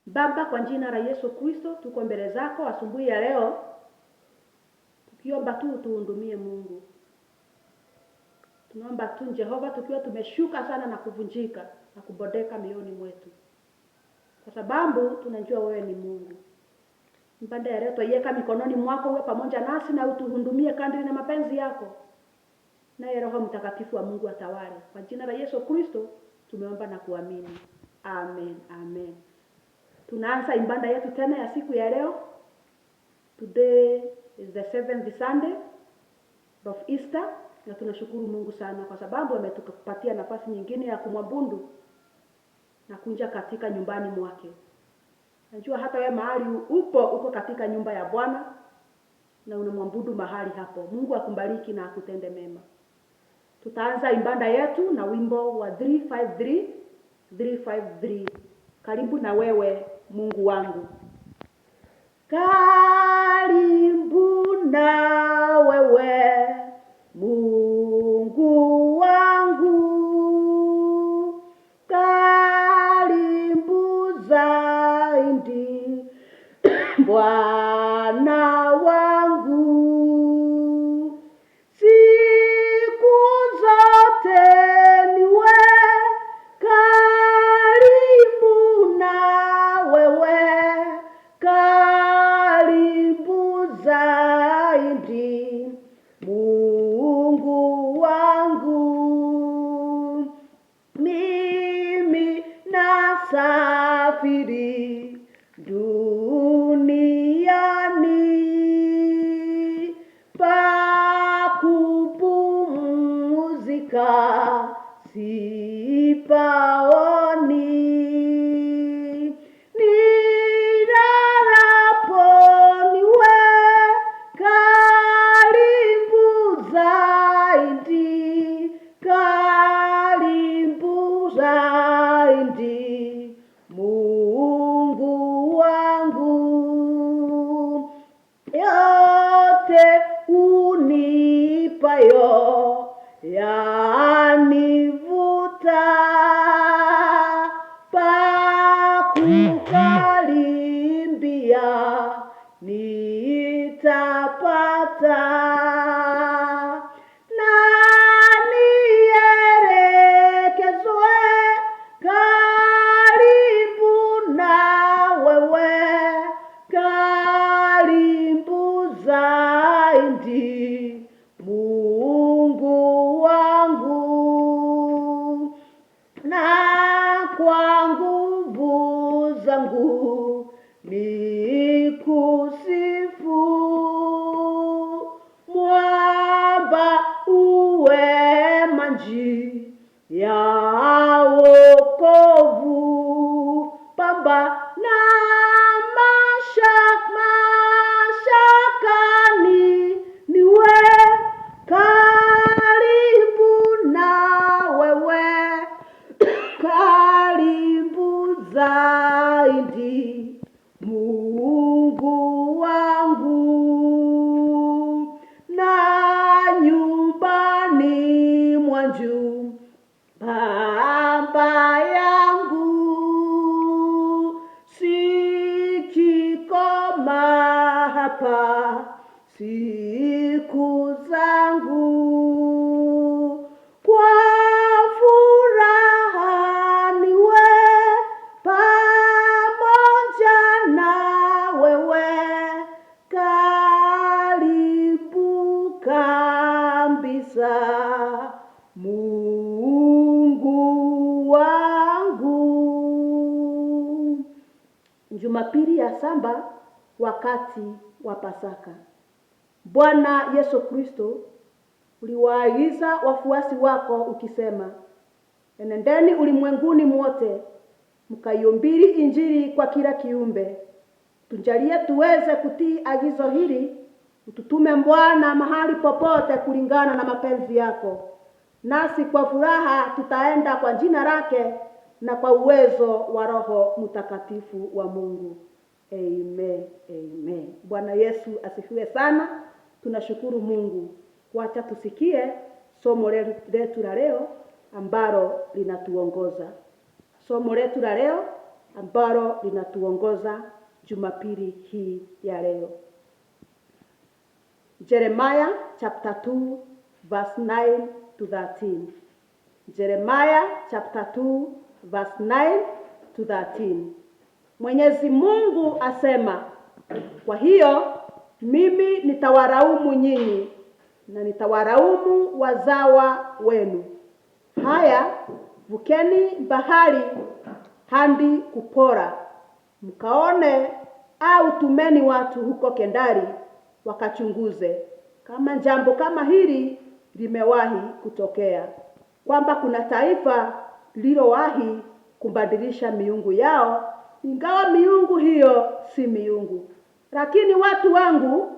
Baba, kwa jina la Yesu Kristo, tuko mbele zako asubuhi ya leo, tukiomba tu tuhudumie Mungu. Tunaomba tu Jehova, tukiwa tumeshuka sana na kuvunjika na kubodeka mioyoni mwetu, kwa sababu tunajua wewe ni Mungu. Mbanda ya leo tuiweka mikononi mwako, uwe pamoja nasi na utuhudumie kadri na mapenzi yako, naye Roho Mtakatifu wa Mungu atawale. Kwa jina la Yesu Kristo tumeomba na kuamini, amen, amen. Tunaanza ibada yetu tena ya siku ya leo. Today is the 7th Sunday of Easter, na tunashukuru Mungu sana kwa sababu ametupatia nafasi nyingine ya kumwabudu na kunja katika nyumbani mwake. Najua hata wewe mahali uko katika nyumba ya Bwana na unamwabudu mahali hapo. Mungu akubariki na akutende mema. Tutaanza ibada yetu na wimbo wa 353. Karibu na wewe Mungu wangu. Karibu na wewe Mungu wangu, karibu zaidi Bwana wangu, siku zote niwe karibu na wewe, karibu zaidi Mungu wangu. Mimi nasafiri duniani pa kupumzika sipaoni, nilalapo niwe karibu zaidi, karibu zaidi Mungu wangu. Yote unipayo yanivuta pa kukaribia nitapata, na nielekezwe karibu na wewe, karibu zaidi Mungu wangu, na kwa nguvu zangu nikusifu, mwamba uwe maji ya wokovu, Baba na mashakani niwe karibu na wewe, karibu zaidi Mungu wangu, na nyumbani mwanju Baba yangu, sikikoma hapa siku zangu, kwa furaha niwe pamoja na wewe, karibu kabisa Mungu wangu. Jumapili ya saba wakati wa Pasaka. Bwana Yesu Kristo uliwaagiza wafuasi wako ukisema, enendeni ulimwenguni mwote mkaihubiri Injili kwa kila kiumbe. Tujalie tuweze kutii agizo hili, ututume Bwana mahali popote kulingana na mapenzi yako, nasi kwa furaha tutaenda kwa jina lake na kwa uwezo wa Roho Mtakatifu wa Mungu. Amen, amen. Bwana Yesu asifiwe sana. Tunashukuru Mungu. Wacha tusikie somo letu la leo ambalo linatuongoza. Somo letu la leo ambalo linatuongoza Jumapili hii ya leo. Jeremiah chapter 2 verse 9 to 13. Jeremiah chapter 2 verse 9 to 13. Mwenyezi Mungu asema, kwa hiyo mimi nitawaraumu nyinyi na nitawaraumu wazawa wenu. Haya, vukeni bahari hadi Kupora, mkaone, au tumeni watu huko Kendari wakachunguze kama jambo kama hili limewahi kutokea, kwamba kuna taifa lililowahi kubadilisha miungu yao, ingawa miungu hiyo si miungu. Lakini watu wangu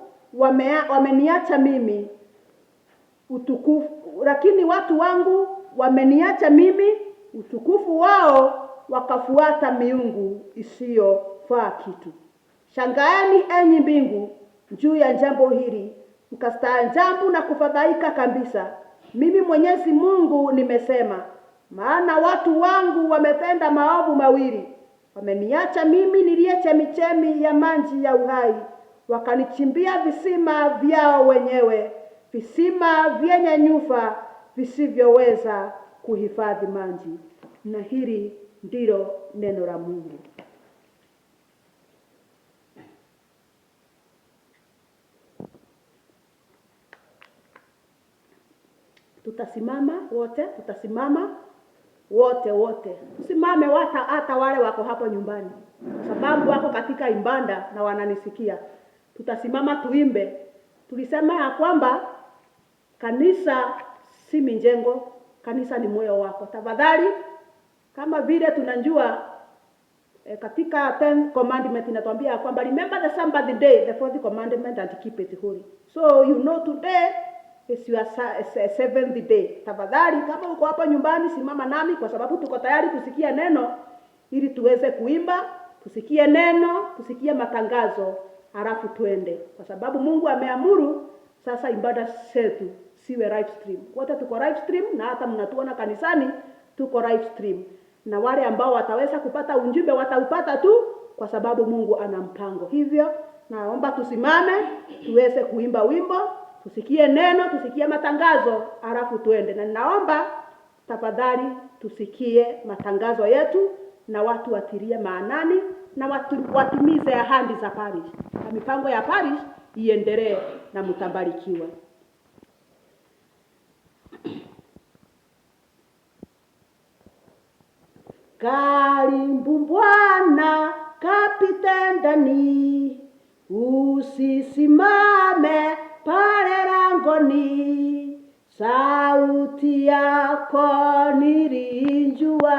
wameniacha mimi utukufu wao, wakafuata miungu isiyofaa kitu. Shangaeni enyi mbingu juu ya jambo hili, mkastaajabu na kufadhaika kabisa. Mimi Mwenyezi Mungu nimesema, maana watu wangu wametenda maovu mawili. Wameniacha mimi niliye chemichemi ya maji ya uhai, wakanichimbia visima vyao wenyewe, visima vyenye nyufa visivyoweza kuhifadhi maji. Na hili ndilo neno la Mungu. Tutasimama wote. Tusimame hata wale wako hapo nyumbani, kwa sababu wako katika ibada na wananisikia. Tutasimama tuimbe. Tulisema ya kwamba kanisa si mijengo, kanisa ni moyo wako. Tafadhali, kama vile tunajua katika 10 commandment inatuambia kwamba remember the Sabbath day, the 4th commandment, and keep it holy. So you know today is your 7th day. Tafadhali, kama uko hapa nyumbani, simama nami, kwa sababu tuko tayari kusikia neno ili tuweze kuimba, tusikie neno, tusikie matangazo, halafu tuende, kwa sababu Mungu ameamuru sasa ibada zetu siwe live stream. Wote tuko live stream, na hata mnatuona kanisani tuko live stream. Na wale ambao wataweza kupata ujumbe wataupata tu, kwa sababu Mungu ana mpango. Hivyo naomba tusimame tuweze kuimba wimbo, tusikie neno, tusikie matangazo, halafu tuende. Na naomba tafadhali tusikie matangazo yetu, na watu watilie maanani, na watimize ahadi za parish, na mipango ya parish iendelee, na mtabarikiwa. Karibu Bwana kapita ndani, usisimame pale langoni. Sauti yako nilijua,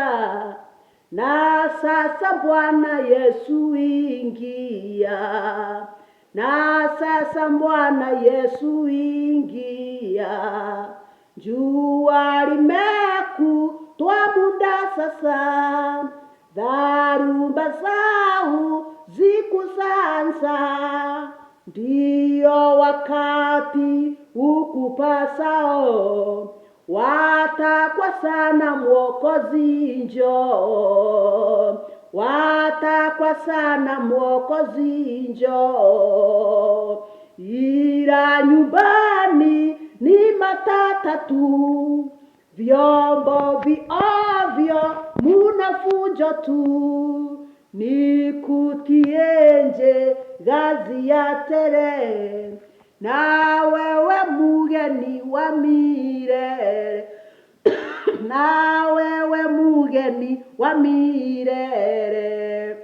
na sasa Bwana Yesu ingia. Na sasa Bwana Yesu ingia. Jua limekutwa muda sasa, dharuba zao zikusanza. Ndiyo wakati ukupasao, watakwa sana Mwokozi njoo. Watakwa sana Mwokozi njoo. Ila nyumbani ni matata tu, vyombo viovyo muna fujo tu. Nikutie nje gazi ya tere, na wewe mugeni wa milele. Na wewe mugeni wa milele.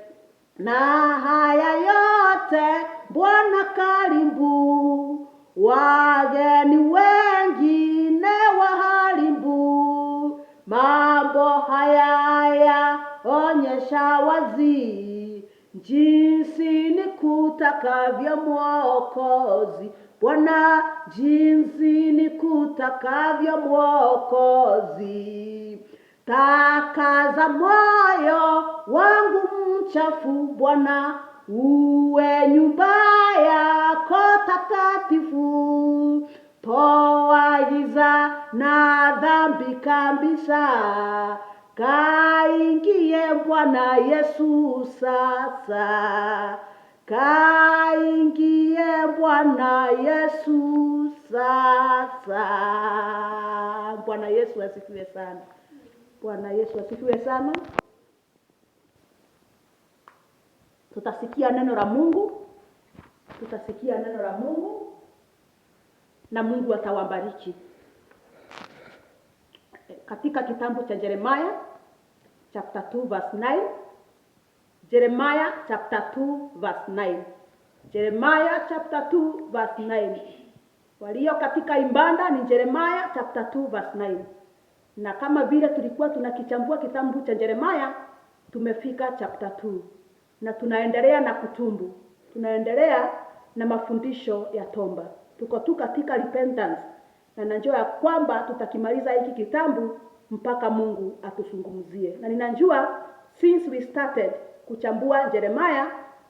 Na haya yote Bwana karibu, wageni wengine waharibu. Mambo haya onyesha wazi, jinsi nikutakavyo Mwokozi. Bwana, jinsi nikutakavyo Mwokozi. Takaza moyo wangu mchafu Bwana, uwe nyumba yako takatifu. Toa giza na dhambi kabisa, Kaingie Bwana Yesu sasa, kaingie Bwana Yesu sasa. Bwana Yesu asifiwe sana. Bwana Yesu asifiwe sana. Tutasikia neno la Mungu, tutasikia neno la Mungu na Mungu atawabariki. Katika kitabu cha Jeremiah chapter 2 verse 9. Jeremiah chapter 2 verse 9. Jeremiah chapter 2 verse 9. Walio katika imbanda ni Jeremiah chapter 2 verse 9. Na kama vile tulikuwa tunakichambua kitabu cha Jeremiah, tumefika chapter 2. Na tunaendelea na kutumbu. Tunaendelea na mafundisho ya tomba. Tuko tu katika repentance. Na najua ya kwamba tutakimaliza hiki kitabu mpaka Mungu atuzungumzie. Na ninajua since we started kuchambua Jeremiah,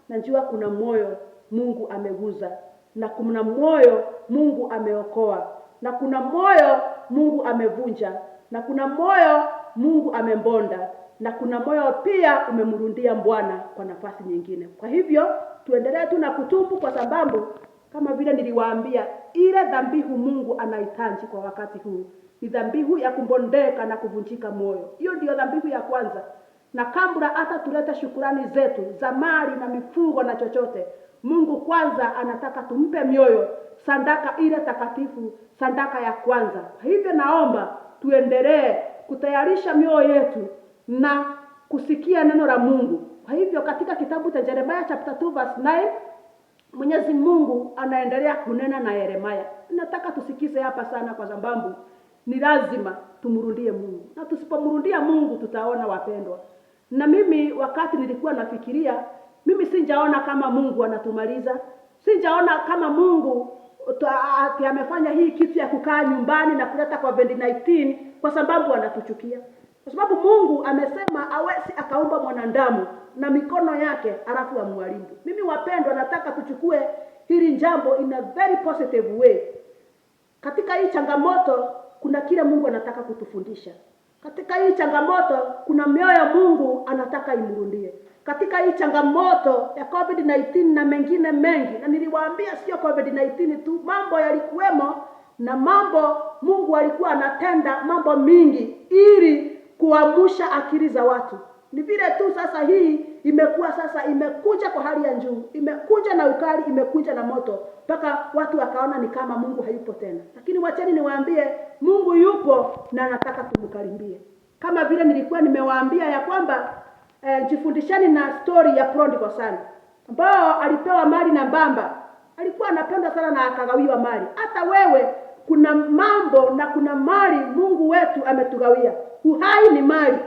najua kuna moyo Mungu ameguza, na kuna moyo Mungu ameokoa, na kuna moyo Mungu amevunja, na kuna moyo Mungu amembonda, na kuna moyo pia umemrundia Bwana kwa nafasi nyingine. Kwa hivyo tuendelee tu na kutubu, kwa sababu kama vile niliwaambia, ile dhambihu Mungu anahitaji kwa wakati huu ni dhambihu ya kumbondeka na kuvunjika moyo. Hiyo ndio dhambihu ya kwanza. Na kabla hata tulete shukrani zetu za mali na mifugo na chochote, Mungu kwanza anataka tumpe mioyo, sadaka ile takatifu, sadaka ya kwanza. Hivyo naomba tuendelee kutayarisha mioyo yetu na kusikia neno la Mungu. Kwa hivyo katika kitabu cha Jeremiah chapter 2 verse 9, Mwenyezi Mungu anaendelea kunena na Yeremia. Nataka tusikize hapa sana, kwa sababu ni lazima tumrudie Mungu. Na tusipomrudia Mungu tutaona, wapendwa. Na mimi wakati nilikuwa nafikiria, mimi sijaona kama Mungu anatumaliza. Sijaona kama Mungu amefanya hii kitu ya kukaa nyumbani na kuleta COVID-19 kwa sababu anatuchukia. Kwa sababu Mungu amesema hawezi akaumba mwanadamu na mikono yake alafu amharibu. Mimi wapendwa, nataka tuchukue hili jambo in a very positive way. Katika hii changamoto kuna kile Mungu anataka kutufundisha. Katika hii changamoto kuna mioyo Mungu anataka imrudie. Katika hii changamoto ya COVID-19 na mengine mengi, na niliwaambia sio COVID-19 tu, mambo yalikuwemo na mambo Mungu alikuwa anatenda mambo mingi ili kuamsha akili za watu. Ni vile tu sasa hii imekuwa sasa imekuja kwa hali ya juu, imekuja na ukali, imekuja na moto, mpaka watu wakaona ni kama Mungu hayupo tena. Lakini wacheni niwaambie, Mungu yupo na anataka tumkaribie. Kama vile nilikuwa nimewaambia ya kwamba jifundishani na story ya prodigal son, ambao alipewa mali na baba. Alikuwa anapenda sana na akagawiwa mali. Hata wewe kuna mambo na kuna mali Mungu wetu ametugawia. Uhai ni mali,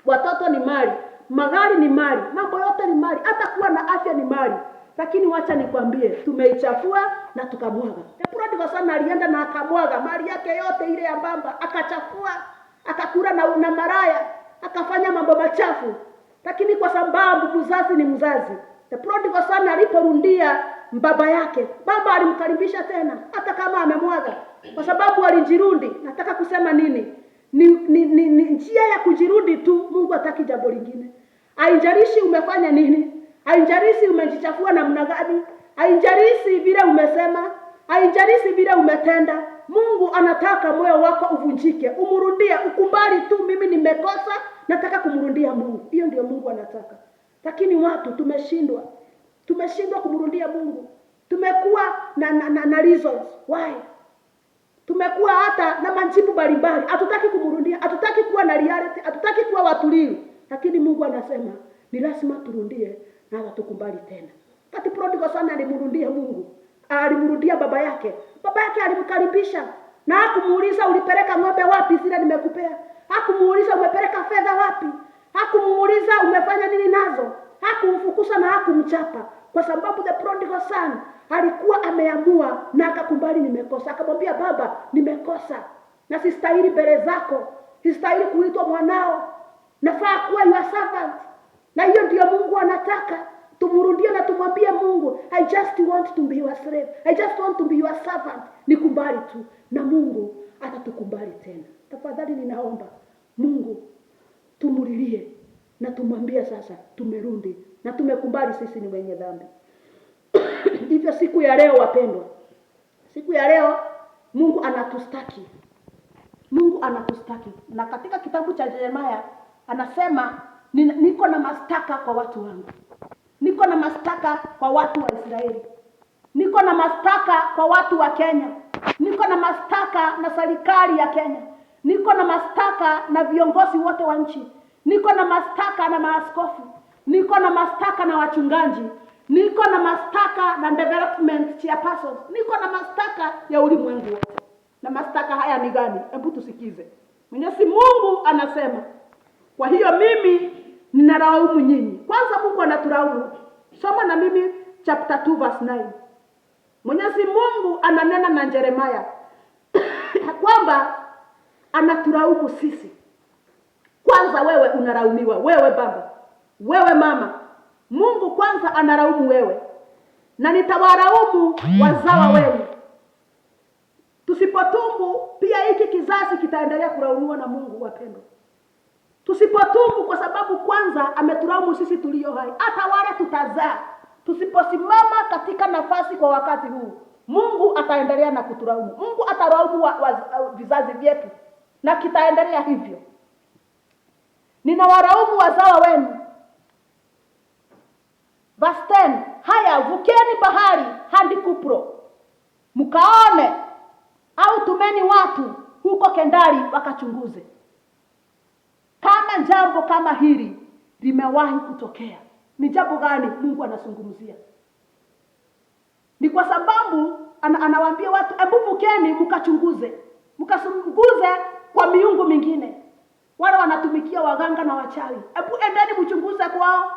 watoto ni mali, magari ni mali, mambo yote ni mali, hata kuwa na afya ni mali. Lakini wacha nikwambie, tumeichafua na tukamwaga. Prodigal son alienda na akamwaga mali yake yote ile ya baba, akachafua, akakula na maraya, akafanya mambo machafu. Lakini kwa sababu mzazi ni mzazi, prodigal son aliporundia baba yake, baba alimkaribisha tena hata kama amemwaga, kwa sababu alijirudi. Nataka kusema nini? Ni njia ya kujirudi tu. Mungu hataki jambo lingine. Haijalishi umefanya nini, haijalishi umejichafua namna gani, haijalishi vile umesema, haijalishi vile umetenda. Mungu anataka moyo wako uvunjike, umrudie, ukubali tu, mimi nimekosa, nataka kumrudia Mungu. Hiyo ndio Mungu anataka. Lakini watu tumeshindwa kumrudia Mungu. Tumekuwa na reasons why. Tumekuwa hata na majibu mbalimbali. Hatutaki kumrudia, hatutaki kuwa na reality, hatutaki kuwa watulivu. Lakini Mungu anasema ni lazima turudie na atukubali tena. Kati prodigal son alimrudia Mungu, alimrudia baba yake. Baba yake alimkaribisha na hakumuuliza ulipeleka ng'ombe wapi zile nimekupea. Hakumuuliza umepeleka fedha wapi. Hakumuuliza umefanya nini nazo. Hakumfukuza na hakumchapa, kwa sababu the prodigal son alikuwa ameamua na akakubali nimekosa. Akamwambia baba, nimekosa na sistahili mbele zako, sistahili kuitwa mwanao, nafaa kuwa your servant. Na hiyo ndio Mungu anataka tumrudie na tumwambie Mungu, I just want to be your slave, I just want to be your servant. Nikubali tu na Mungu atatukubali tena. Tafadhali ninaomba Mungu tumulilie na tumwambie sasa tumerudi na tumekubali sisi ni wenye dhambi. Hivyo siku ya leo wapendwa, siku ya leo Mungu anatustaki. Mungu anatustaki. Na katika kitabu cha Yeremia anasema niko na mashtaka kwa watu wangu. Niko na mashtaka kwa watu wa Israeli. Niko na mashtaka kwa watu wa Kenya. Niko na mashtaka na serikali ya Kenya. Niko na mashtaka na viongozi wote wa nchi. Niko na mashtaka na maaskofu. Niko na mashtaka na wachungaji. Niko na mashtaka na development chairpersons. Niko na mashtaka ya ulimwengu wote. Na mashtaka haya ni gani? Hebu tusikize. Mwenyezi Mungu anasema, kwa hiyo mimi ninalaumu nyinyi. Kwanza Mungu anaturaumu. Soma na mimi chapter 2 verse 9. Mwenyezi Mungu ananena na Yeremia kwamba anaturaumu sisi. Kwanza wewe unaraumiwa, wewe baba, wewe mama. Mungu kwanza anaraumu wewe. Na nitawaraumu wazawa wenu. Tusipotubu pia hiki kizazi kitaendelea kulaumiwa na Mungu wapendwa. Tusipotubu kwa sababu kwanza ameturaumu sisi tulio hai. Hata wale tutazaa. Tusiposimama katika nafasi kwa wakati huu, Mungu ataendelea na kuturaumu. Mungu ataraumu vizazi vyetu na kitaendelea hivyo. Ninawaraumu wazawa wenu. Verse 10. Haya, vukeni bahari hadi Kupro. Mkaone au tumeni watu huko Kendari wakachunguze kama jambo kama hili limewahi kutokea. Ni jambo gani Mungu anazungumzia? Ni kwa sababu anawaambia watu, hebu vukeni mkachunguze. Mkachunguze kwa miungu mingine. Wale wanatumikia waganga na wachawi. Hebu endeni mchunguze kwao.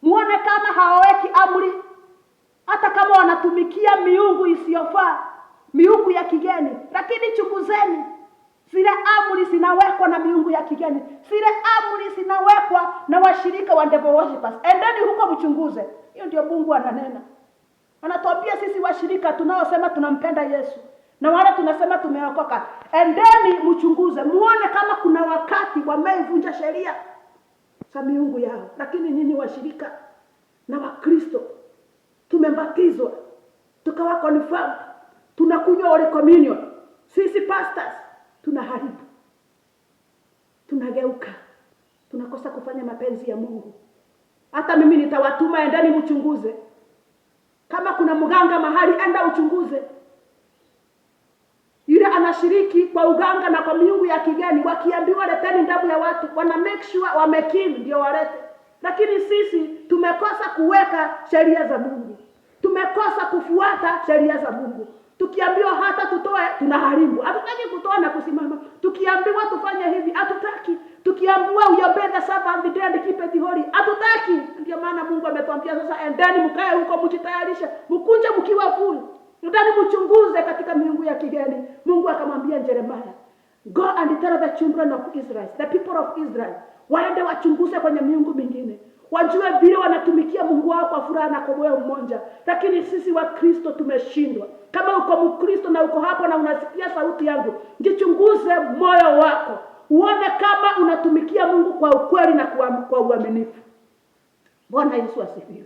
Muone kama hawaweki amri. Hata kama wanatumikia miungu isiyofaa, miungu ya kigeni, lakini chunguzeni. Zile amri zinawekwa na miungu ya kigeni. Zile amri zinawekwa na washirika wa devil worshippers. Endeni huko mchunguze. Hiyo ndio Mungu ananena. Anatuambia sisi washirika tunaosema tunampenda Yesu na wale tunasema tumeokoka, endeni mchunguze, muone kama kuna wakati wameivunja sheria za miungu yao. Lakini nyinyi washirika na Wakristo tumebatizwa, tukawa confirmed, tunakunywa Holy Communion. Sisi pastors tunaharibu, tunageuka, tunakosa kufanya mapenzi ya Mungu. Hata mimi nitawatuma, endeni mchunguze. Kama kuna mganga mahali, enda uchunguze. Yule anashiriki kwa uganga na kwa miungu ya kigeni, wakiambiwa leteni damu ya watu, wana make sure wamekill ndio walete. Lakini sisi tumekosa kuweka sheria za Mungu. Tumekosa kufuata sheria za Mungu. Tukiambiwa hata tutoe, tunaharibu. Hatutaki kutoa na kusimama. Tukiambiwa tufanye hivi, hatutaki. Tukiambiwa we obey the Sabbath day and keep it holy, hatutaki. Ndio maana Mungu ametuambia sasa, endeni mkae huko mjitayarishe, mkunje mkiwa full. Ndani mchunguze katika miungu ya kigeni. Mungu akamwambia Yeremia, go and tell the children of Israel, the people of Israel, waende wachunguze kwenye miungu mingine. Wajue vile wanatumikia Mungu wao kwa furaha na kwa moyo mmoja. Lakini sisi wa Kristo tumeshindwa. Kama uko Mkristo na uko hapo na unasikia sauti yangu, jichunguze moyo wako. Uone kama unatumikia Mungu kwa ukweli na kwa uaminifu. Bwana Yesu asifiwe.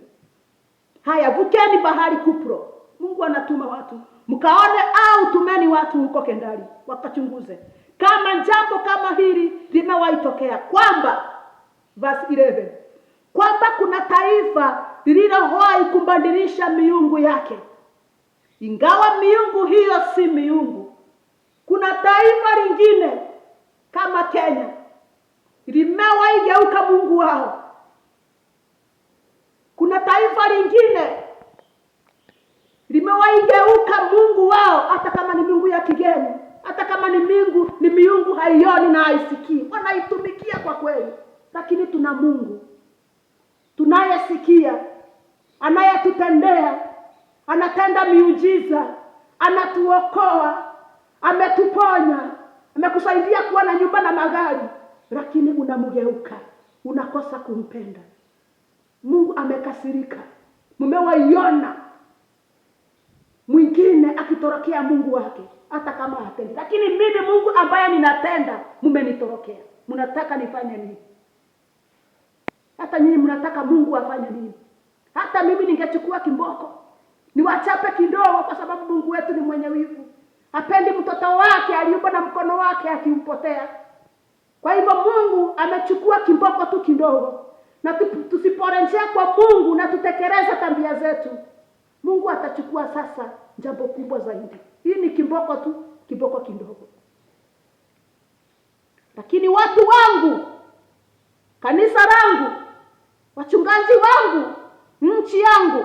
Haya, vukeni bahari Kupro. Mungu anatuma watu. Mkaone au tumeni watu huko Kendari wakachunguze kama jambo kama hili limewahi tokea, kwamba verse 11, kwamba kuna taifa lililowahi kubadilisha miungu yake, ingawa miungu hiyo si miungu. Kuna taifa lingine kama Kenya limewahi geuka Mungu wao. Kuna taifa lingine limewahi geuka Mungu wao, hata kama ni miungu ya kigeni, hata kama ni miungu haioni na haisikii, wanaitumikia kwa kweli. Lakini tuna Mungu tunayesikia, anayetutendea, anatenda miujiza, anatuokoa, ametuponya, amekusaidia kuwa na nyumba na magari, lakini unamgeuka, unakosa kumpenda. Mungu amekasirika. Mmewaiona mwingine akitorokea Mungu wake hata kama hatendi. Lakini mimi Mungu ambaye ninatenda, mmenitorokea. Mnataka nifanye nini? Hata nyinyi mnataka Mungu afanye nini? Hata mimi ningechukua kimboko niwachape kidogo, kwa sababu Mungu wetu ni mwenye wivu. Hapendi mtoto wake aliumba na mkono wake akimpotea. Kwa hivyo Mungu amechukua kimboko tu kidogo, na tusiporejea kwa Mungu na tutekeleza tabia zetu, Mungu atachukua sasa jambo kubwa zaidi. Hii ni kimboko tu, kiboko kidogo. Lakini watu wangu, kanisa langu, wachungaji wangu, nchi yangu,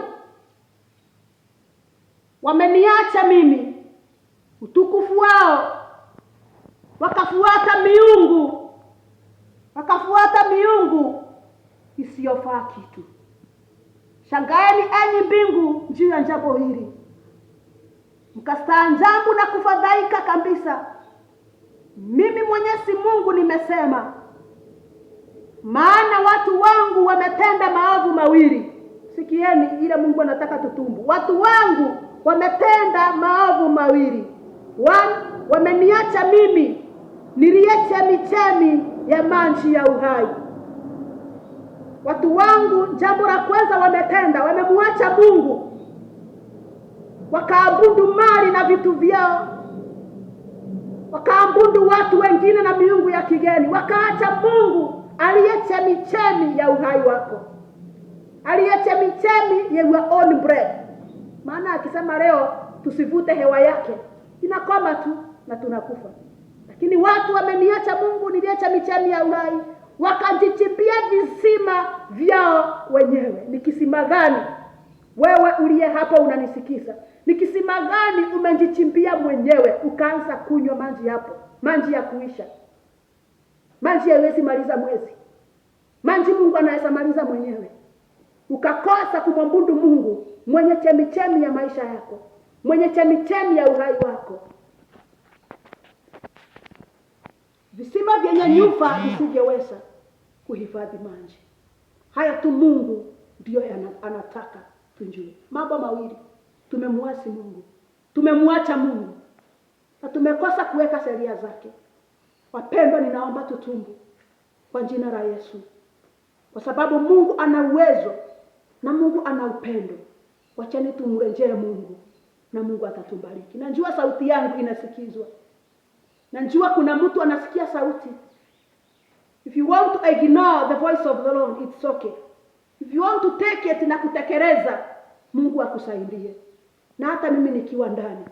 wameniacha mimi, utukufu wao, wakafuata miungu isiyofaa kitu. Shangaeni enyi mbingu juu ya jambo hili, mkastaajabu na kufadhaika kabisa. Mimi Mwenyezi Mungu nimesema, maana watu wangu wametenda maovu mawili. Sikieni ile Mungu anataka tutumbu. Watu wangu wametenda maovu mawili. Wameniacha mimi niliye chemichemi ya maji ya uhai. Watu wangu, jambo la kwanza wamemwacha Mungu, wakaabudu mali na vitu vyao, wakaabudu watu wengine na miungu ya kigeni, wakaacha Mungu aliye chemichemi ya uhai wako, aliye chemichemi ya your own breath. Maana akisema leo tusivute hewa yake, inakoma tu na tunakufa. Lakini watu wameniacha Mungu niliye chemichemi ya uhai, wakajichimbia visima vyao wenyewe. Ni kisima gani wewe uliye hapa unanisikiza? Ni kisima gani umejichimbia mwenyewe ukaanza kunywa maji hapo? Maji ya kuisha, maji haiwezi maliza mwezi, maji Mungu anaweza maliza mwenyewe. Ukakosa kumwabudu Mungu mwenye chemichemi ya maisha yako, mwenye chemichemi ya uhai wako. Visima vyenye nyufa visingeweza kuhifadhi maji. Haya tu Mungu ndio anataka tujue. Mambo mawili: tumemwasi Mungu, tumemwacha Mungu, na tumekosa kuweka sheria zake. Wapendwa, ninaomba tutumbu kwa jina la Yesu, kwa sababu Mungu ana uwezo na Mungu ana upendo. Wacheni tumrejee Mungu na Mungu atatubariki. Najua sauti yangu inasikizwa. Najua kuna mtu anasikia sauti. If you want to ignore the voice of the Lord, it's okay. If you want to take it na kutekeleza, Mungu akusaidie. Na hata mimi nikiwa ndani,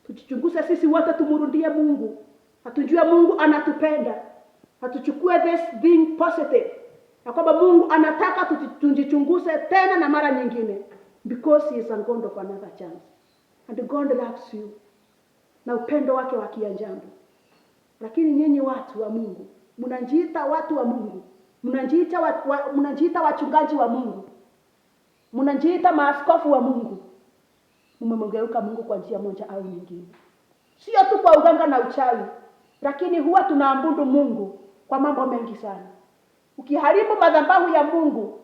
tujichunguze sisi wote, tumrudie Mungu. Hatujua Mungu anatupenda. Hatuchukue this thing positive, na kwamba Mungu anataka tujichunguze tena na mara nyingine, because he is a God of another chance. And God loves you, na upendo wake wa kiajabu. Lakini nyinyi watu wa Mungu, mnajiita watu wa Mungu, mnajiita wachungaji wa Mungu, mnajiita maaskofu wa Mungu, mmemgeuka Mungu kwa njia moja au nyingine. Sio tu kwa uganga na uchawi, lakini huwa tunaabudu Mungu kwa mambo mengi sana. Ukiharibu madhabahu ya Mungu,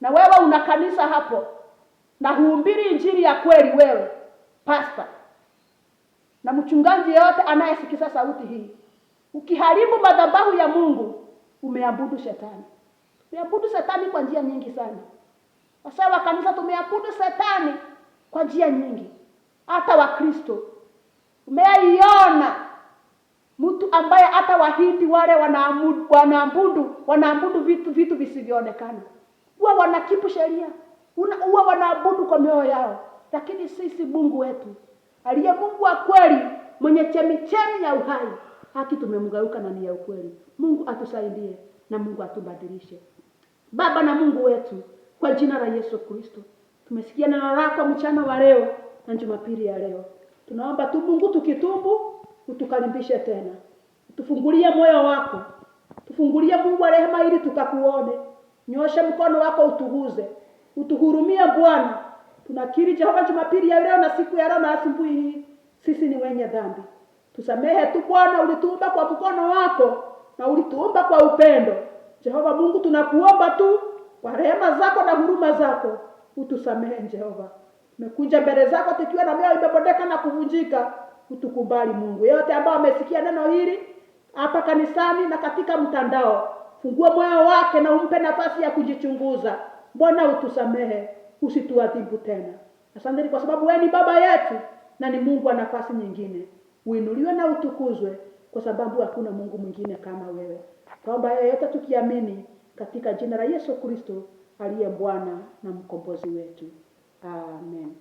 na wewe una kanisa hapo na huhubiri injili ya kweli, wewe pastor na mchungaji yote anayesikiza sauti hii, ukiharibu madhabahu ya Mungu, umeabudu shetani. Umeabudu shetani kwa njia nyingi sana. Wasawa kanisa tumeabudu shetani kwa njia nyingi. Hata Wakristo umeiona mtu ambaye hata Wahindi wale wanaabudu vitu visivyoonekana. Huwa wanakipu sheria, huwa wanaabudu kwa mioyo yao. Lakini sisi Mungu wetu aliye Mungu wa kweli, mwenye chemichemi ya uhai, haki tumemgeuka na ni ya ukweli. Mungu atusaidie na Mungu atubadilishe. Baba na Mungu wetu, kwa jina la Yesu Kristo, tumesikia neno lako mchana wa leo na Jumapili ya leo. Tunaomba tu Mungu, tukitumbu utukaribishe tena. Tufungulie moyo wako. Tufungulie Mungu wa rehema ili tukakuone. Nyosha mkono wako utuguze. Utuhurumie Bwana. Tunakiri Jehova, Jumapili ya leo na siku ya leo na asubuhi hii, sisi ni wenye dhambi. Tusamehe tu Bwana, ulituumba kwa mkono wako na ulituumba kwa upendo. Jehova Mungu, tunakuomba tu kwa rehema zako na huruma zako utusamehe Jehova. Tumekuja mbele zako tukiwa na mioyo imebondeka na kuvunjika. Utukubali Mungu. Yote ambao wamesikia neno hili hapa kanisani na katika mtandao, fungua moyo wake na umpe nafasi ya kujichunguza. Mbona utusamehe, usituadhibu tena. Asante kwa sababu wewe ni baba yetu na ni Mungu wa nafasi nyingine. Uinuliwe na utukuzwe kwa sababu hakuna Mungu mwingine kama wewe. Tuomba yote tukiamini katika jina la Yesu Kristo aliye Bwana na mkombozi wetu. Amen.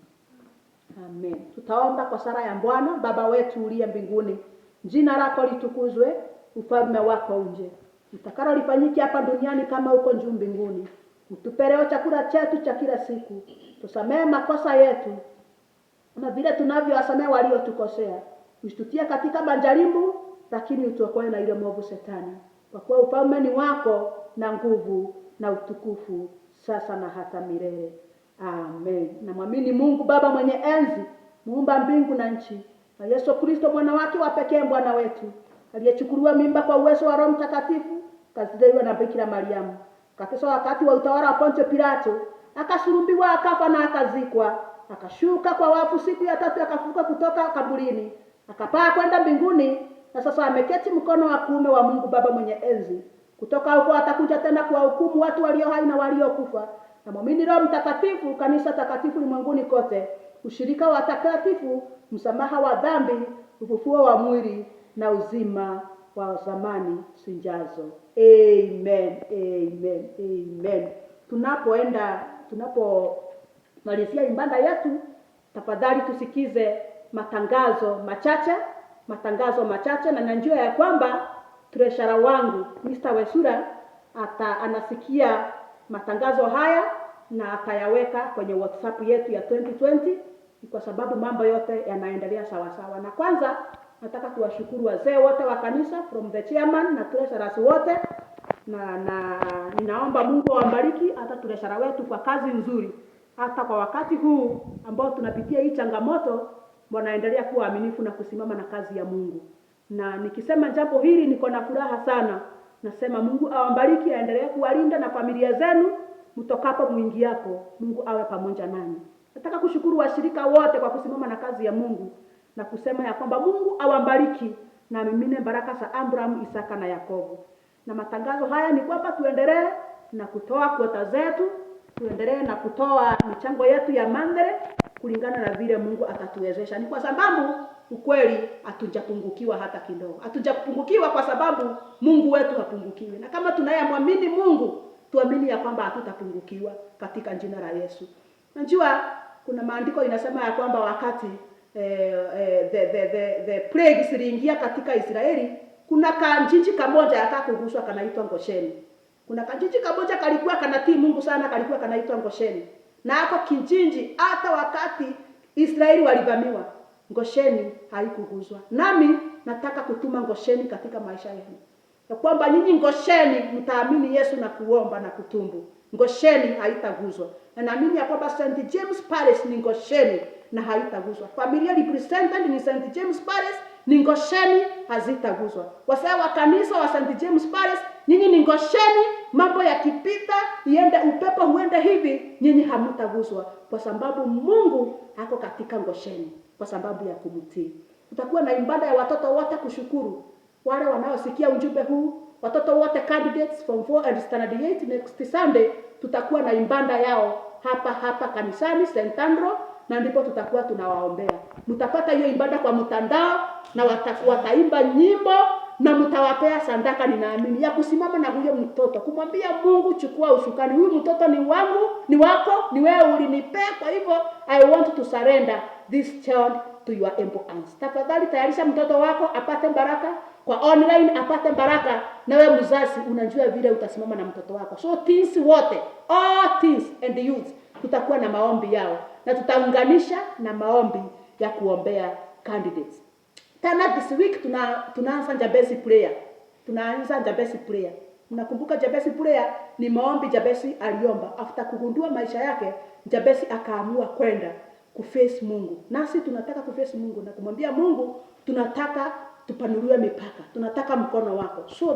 Amen. Tutaomba kwa sala ya Bwana. Baba wetu uliye mbinguni, jina lako litukuzwe, ufalme wako uje. Utakalo lifanyike hapa duniani kama huko juu mbinguni. Utupe leo chakula chetu cha kila siku. Tusamehe makosa yetu kama vile tunavyowasamehe waliotukosea. Usitutie katika majaribu, lakini utuokoe na ile mwovu Shetani. Kwa kuwa ufalme ni wako na nguvu na utukufu sasa na hata milele. Amen. Na mwamini Mungu Baba mwenye enzi, muumba mbingu na nchi, na Yesu Kristo mwana wake wa pekee Bwana wetu, aliyechukuliwa mimba kwa uwezo wa Roho Mtakatifu, kazaliwa na Bikira Mariamu, akateswa wakati wa utawala wa Poncio Pilato, akasulubiwa, akafa na akazikwa, akashuka kwa wafu, siku ya tatu akafufuka kutoka kaburini, akapaa kwenda mbinguni, na sasa ameketi mkono wa kuume wa Mungu Baba mwenye enzi. Kutoka huko atakuja tena kuwahukumu watu walio hai na waliokufa. Na muamini Roho Mtakatifu, kanisa takatifu ulimwenguni kote, ushirika wa watakatifu, msamaha wa dhambi, ufufuo wa mwili na uzima wa zamani sijazo. Amen. Amen. Amen. Tunapomalizia ibada yetu, tafadhali tusikize matangazo machache, na najua ya kwamba treasurer wangu Mr. Wesura anasikia matangazo haya na atayaweka kwenye WhatsApp yetu ya 2020, kwa sababu mambo yote yanaendelea sawa sawa. Na kwanza nataka kuwashukuru wazee wote wa kanisa, from the chairman na treasurers wote, na ninaomba Mungu awabariki hata treasurer wetu kwa kazi nzuri, hata kwa wakati huu ambao tunapitia hii changamoto, wanaendelea kuwa waaminifu na kusimama na kazi ya Mungu. Na nikisema jambo hili niko na furaha sana. Nasema Mungu awabariki, aendelee kuwalinda na familia zenu mtokapo muingiapo. Mungu awe pamoja nanyi. Nataka kushukuru washirika wote kwa kusimama na kazi ya Mungu na kusema ya kwamba Mungu awabariki na mimine baraka za Abraham, Isaka na Yakobo. Na matangazo haya ni kwamba tuendelee na kutoa kwota zetu, tuendelee na kutoa michango yetu ya mandere kulingana na vile Mungu atatuwezesha. Ni kwa sababu ukweli hatujapungukiwa hata kidogo. Hatujapungukiwa kwa sababu Mungu wetu hapungukiwi. Na kama tunayemwamini Mungu, tuamini ya kwamba hatutapungukiwa katika jina la Yesu. Najua kuna maandiko inasema ya kwamba wakati the plagues iliingia katika Israeli, kuna kanjiji kamoja akakuguswa kanaitwa Gosheni. Kuna kanjiji kamoja kalikuwa kanatii Mungu sana, kalikuwa kanaitwa Gosheni. Na hapo kijiji hata wakati Israeli walivamiwa, Gosheni haikuguzwa. Nami nataka kutuma Gosheni katika maisha yenu. Ya kwamba nyinyi Gosheni mtaamini Yesu na kuomba na kutumbu. Gosheni haitaguzwa. Na naamini ya kwamba St. James Parish ni Gosheni na haitaguzwa. Familia represented ni St. James Parish ni Gosheni, hazitaguzwa. Wasee wa kanisa wa St. James Parish, nyinyi ni Gosheni, mambo yakipita, iende upepo huende hivi, nyinyi hamtaguzwa kwa sababu Mungu hako katika Gosheni kwa sababu ya kumtii. Tutakuwa na ibada ya watoto wote kushukuru. Wale wanaosikia ujumbe huu, watoto wote candidates from 4 and standard 8, next Sunday tutakuwa na ibada yao hapa kanisani St. Andrew, na ndipo tutakuwa tunawaombea. Mtapata hiyo ibada kwa mtandao na wataimba nyimbo na mtawapea sadaka, ninaamini, ya kusimama na huyo mtoto kumwambia Mungu, chukua usukani, huyu mtoto ni wangu, ni wako, ni wewe ulinipea, kwa hivyo I want to surrender this child to your able hands. Tafadhali tayarisha mtoto wako apate baraka kwa online, apate baraka, na wewe mzazi unajua vile utasimama na mtoto wako. So teens wote, all teens and the youth, tutakuwa na maombi yao na tutaunganisha na maombi ya kuombea candidates. Tena this week tunaanza Jabesi prayer. Tunaanza Jabesi prayer. Mnakumbuka Jabesi prayer ni maombi Jabesi aliomba after kugundua maisha yake. Jabesi akaamua kwenda kuface Mungu. Nasi tunataka kuface Mungu na kumwambia Mungu, tunataka tupanuliwe mipaka. Tunataka mkono wako. So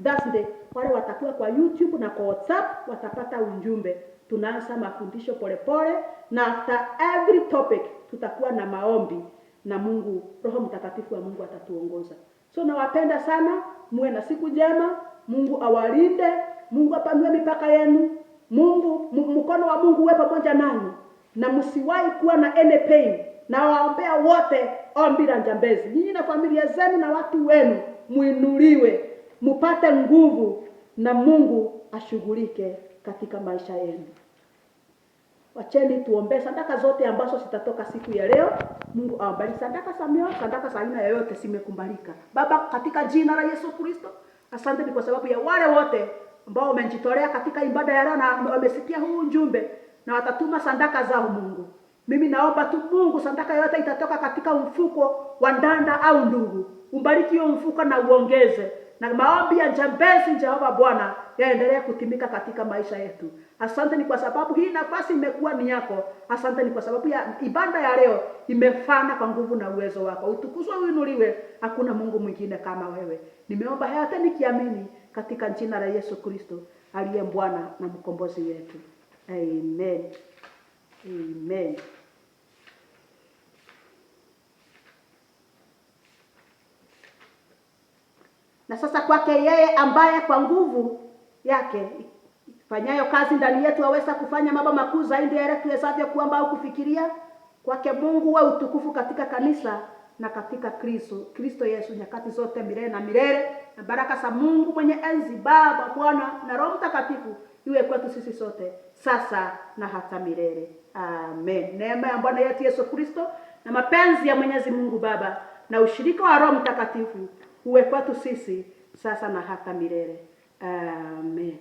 that's the wale watakuwa kwa YouTube na kwa WhatsApp watapata ujumbe. Tunaanza mafundisho polepole na after every topic tutakuwa na maombi na Mungu, Roho Mtakatifu wa Mungu atatuongoza. So nawapenda sana, muwe na siku njema, Mungu awalinde, Mungu apanue mipaka yenu, mkono wa Mungu uwe pamoja nanyi, na msiwahi kuwa na any pain. Na waombea wote ombi la Njambezi, nyinyi na familia zenu na watu wenu, muinuliwe, mupate nguvu, na Mungu ashughulike katika maisha yenu. Wacheni tuombe sadaka zote ambazo zitatoka siku ya leo. Mungu awabariki. Sadaka za mioyo, sadaka za aina yoyote zimekubalika. Baba, katika jina la Yesu Kristo, asante ni kwa sababu ya wale wote ambao wamejitolea katika ibada ya leo na wamesikia huu ujumbe na watatuma sadaka zao. Mungu, mimi naomba tu Mungu, sadaka yote itatoka katika mfuko wa ndanda au ndugu, umbariki hiyo mfuko na uongeze, na maombi ya Njambezi Jehova Bwana yaendelee kutimika katika maisha yetu. Asante ni kwa sababu hii nafasi imekuwa ni yako. Asante ni kwa sababu ya ibada ya leo imefana kwa nguvu na uwezo wako. Utukuzwe, uinuliwe, hakuna Mungu mwingine kama wewe. Nimeomba haya yote nikiamini katika jina la Yesu Kristo aliye Bwana na mkombozi wetu. Amen. Amen. Na sasa kwake yeye ambaye kwa nguvu yake fanyayo kazi ndani yetu aweza kufanya mambo makuu zaidi ya yale tuwezavyo kuomba au kufikiria, kwake Mungu wa utukufu katika kanisa na katika Kristo Yesu nyakati zote milele na milele. Na baraka za Mungu mwenye enzi, Baba, Mwana na Roho Mtakatifu iwe kwetu sisi sote sasa na hata milele. Amen. Neema ya Bwana yetu Yesu Kristo na mapenzi ya Mwenyezi Mungu Baba na ushirika wa Roho Mtakatifu uwe kwetu sisi sasa na hata milele. Amen.